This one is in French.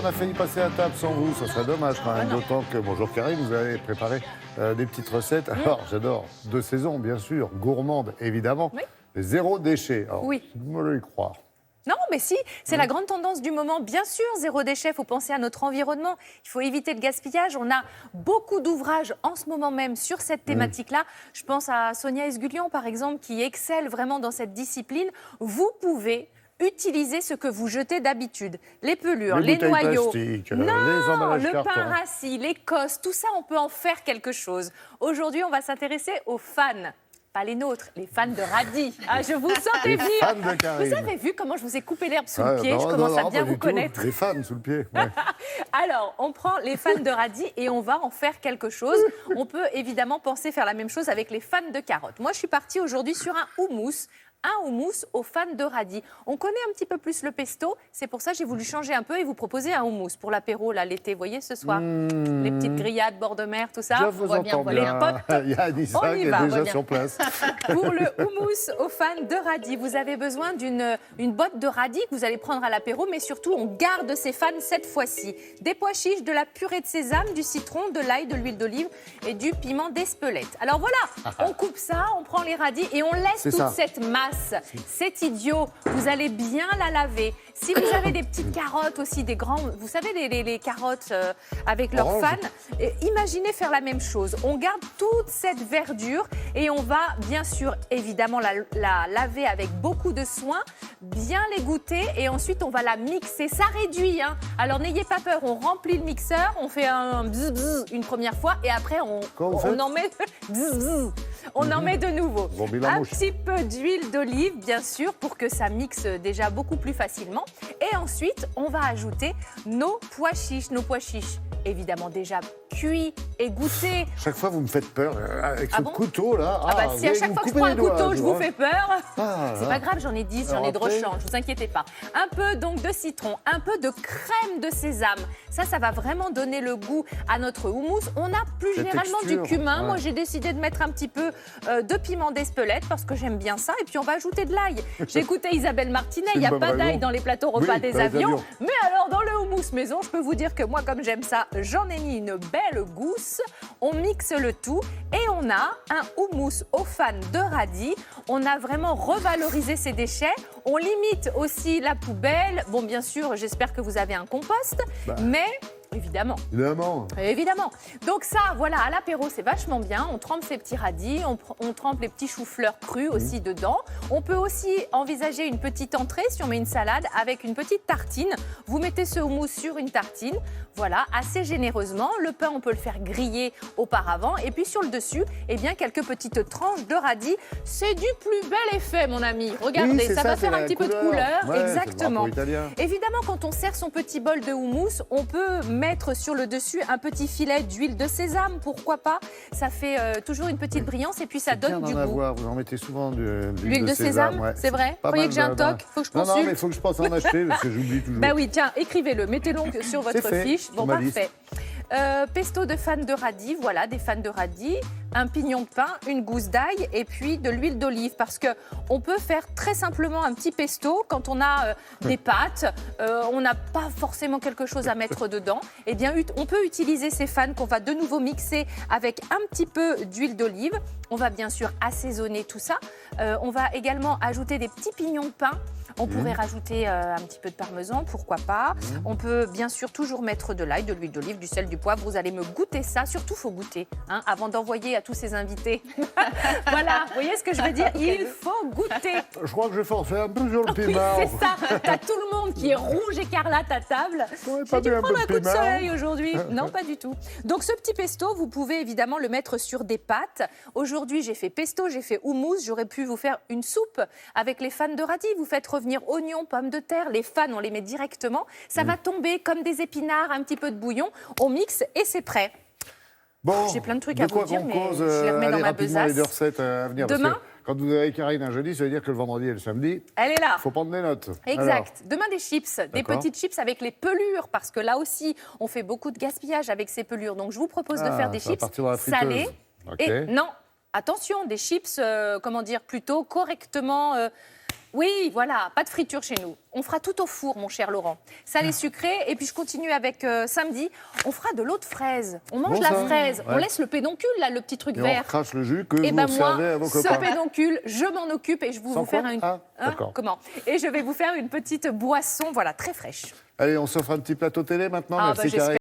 a failli passer à table sans vous, ça serait dommage quand même. D'autant que, bonjour Karine, vous avez préparé des petites recettes. Alors, j'adore, de saison, bien sûr, gourmande, évidemment. Oui. Zéro déchet. Alors, Oui. vous me le croire. Non, mais si, c'est la grande tendance du moment. Bien sûr, zéro déchet, il faut penser à notre environnement. Il faut éviter le gaspillage. On a beaucoup d'ouvrages en ce moment même sur cette thématique-là. Je pense à Sonia Esgulian, par exemple, qui excelle vraiment dans cette discipline. Vous pouvez utiliser ce que vous jetez d'habitude. Les pelures, les bouteilles noyaux, plastiques, non, les emballages le carton. pain rassis, les cosses, tout ça, on peut en faire quelque chose. Aujourd'hui, on va s'intéresser aux fans. Pas les nôtres, les fans de radis. Ah, je vous sentais Les venir. fans de Karine. Vous avez vu comment je vous ai coupé l'herbe sous le Ah, pied? non, Je commence non, à bien pas du vous tout. connaître. Les fans sous le pied. Ouais. Alors, on prend les fans de radis et on va en faire quelque chose. On peut évidemment penser faire la même chose avec les fans de carottes. Moi, je suis partie aujourd'hui sur un houmous. Un houmous aux fans de radis. On connaît un petit peu plus le pesto, c'est pour ça que j'ai voulu changer un peu et vous proposer un houmous pour l'apéro, là, l'été, vous voyez, ce soir. Les petites grillades, bord de mer, tout ça. Je vous entends Les bien. potes. Il y a Anissa On y qui est va, déjà bien. sur place. Pour le houmous aux fans de radis, vous avez besoin d'une botte de radis que vous allez prendre à l'apéro, mais surtout, on garde ces fans cette fois-ci. Des pois chiches, de la purée de sésame, du citron, de l'ail, de l'huile d'olive et du piment d'Espelette. Alors voilà, on coupe ça, on prend les radis et on laisse C'est toute ça. cette masse. C'est idiot, vous allez bien la laver. Si vous avez des petites carottes aussi, des grands, vous savez les carottes avec leurs Orange. fans, imaginez faire la même chose. On garde toute cette verdure et on va bien sûr évidemment la laver avec beaucoup de soin, bien l'égoutter et ensuite on va la mixer. Ça réduit, hein. Alors n'ayez pas peur, on remplit le mixeur, on fait un bzz bzz une première fois et après on en met bzz bzz. On en met de nouveau. Zombie la Un mouche. petit peu d'huile d'olive, bien sûr, pour que ça mixe déjà beaucoup plus facilement. Et ensuite, on va ajouter nos pois chiches. Nos pois chiches, évidemment, déjà cuits, égoutter. Chaque fois, vous me faites peur avec ce Ah bon couteau-là. Ah bah, vous si à allez chaque me fois que je couper prends les un doigts, couteau, je vous vois. fais peur. Ah, C'est pas grave, j'en ai 10, j'en ai de Alors après- rechange, vous inquiétez pas. Un peu donc de citron, un peu de crème de sésame. Ça va vraiment donner le goût à notre houmous. On a plus Cette généralement texture, du cumin. ouais. Moi, j'ai décidé de mettre un petit peu de piment d'Espelette parce que j'aime bien ça. Et puis, on va ajouter de l'ail. J'ai écouté Isabelle Martinet, il n'y a une bonne pas d'ail raison. dans les plateaux repas Oui, des dans les avions. avions. Mais alors, dans le houmous maison, je peux vous dire que moi, comme j'aime ça, j'en ai mis une belle gousse. On mixe le tout et on a un houmous aux fans de radis. On a vraiment revalorisé ces déchets. On limite aussi la poubelle. Bon, bien sûr, j'espère que vous avez un compost, mais évidemment. Évidemment. Évidemment. Donc ça, voilà, à l'apéro, c'est vachement bien. On trempe ces petits radis, on trempe les petits choux-fleurs crus aussi dedans. On peut aussi envisager une petite entrée si on met une salade avec une petite tartine. Vous mettez ce houmous sur une tartine, voilà, assez généreusement. Le pain, on peut le faire griller auparavant. Et puis sur le dessus, eh bien, quelques petites tranches de radis. C'est du plus bel effet, mon ami. Regardez, Oui, c'est ça va c'est faire un la petit peu de couleur. Ouais, c'est le Exactement. drapeau italien. Évidemment, quand on sert son petit bol de houmous, on peut mettre sur le dessus un petit filet d'huile de sésame, pourquoi pas. Ça fait toujours une petite brillance et puis ça C'est bien donne du d'en goût. avoir. Vous en mettez souvent de L'huile de sésame, ouais. c'est vrai. Pas Vous voyez mal que j'ai un de- toc, faut que je Non, consulte. mais il faut que je pense en acheter parce que j'oublie toujours. Bah oui, tiens, écrivez-le, mettez-le sur votre fait, fiche. sur Bon, ma liste. parfait. Pesto de fans de radis, voilà, des fans de radis, un pignon de pain, une gousse d'ail et puis de l'huile d'olive parce que on peut faire très simplement un petit pesto quand on a des pâtes, on n'a pas forcément quelque chose à mettre dedans. Eh bien, on peut utiliser ces fans qu'on va de nouveau mixer avec un petit peu d'huile d'olive. On va bien sûr assaisonner tout ça. On va également ajouter des petits pignons de pain. On pourrait rajouter un petit peu de parmesan, pourquoi pas. On peut bien sûr toujours mettre de l'ail, de l'huile d'olive, du sel, du poivre. Vous allez me goûter ça. Surtout, il faut goûter hein, avant d'envoyer à tous ces invités. Voilà, vous voyez ce que je veux dire? Il faut goûter. Je crois que je vais forcer un peu sur le Oui, piment. c'est ça. T'as tout le monde qui est rouge écarlate à table. Ouais, J'ai pas dû bien un prendre peu un de coup de piment. soleil aujourd'hui. Non, pas du tout. Donc, ce petit pesto, vous pouvez évidemment le mettre sur des pâtes. Aujourd'hui, j'ai fait pesto, j'ai fait houmous. J'aurais pu vous faire une soupe avec les fans de radis. Vous faites revenir oignons, pommes de terre. Les fans, on les met directement. Ça va tomber comme des épinards, un petit peu de bouillon. On mixe et c'est prêt. Bon, J'ai plein de trucs de à quoi vous dire, qu'on mais cause, je les remets dans allez ma rapidement besace. les 2 recettes à venir. parce Demain que quand vous avez Karine un jeudi, ça veut dire que le vendredi et le samedi, Elle est là. il faut prendre des notes. Exact. Demain, des chips, des D'accord. petites chips avec les pelures, parce que là aussi, on fait beaucoup de gaspillage avec ces pelures. Donc, je vous propose de Ah, faire des ça va chips partir dans la friteuse. salées. Ok. Et non, attention, des chips, comment dire, plutôt correctement Oui, voilà, pas de friture chez nous. On fera tout au four, mon cher Laurent. Salé sucré, et puis je continue avec samedi. On fera de l'eau de fraise. On mange Bon, la ça, fraise. ouais. On laisse le pédoncule, là, le petit truc Et on vert. crache le jus que Et vous ben servez à moi, vos ce copains. pédoncule, je m'en occupe et je vais Sans vous faire quoi une. Ah, d'accord. Comment? Et je vais vous faire une petite boisson, voilà, très fraîche. Allez, on s'offre un petit plateau télé maintenant. Ah, Merci bah, j'espère. Karine.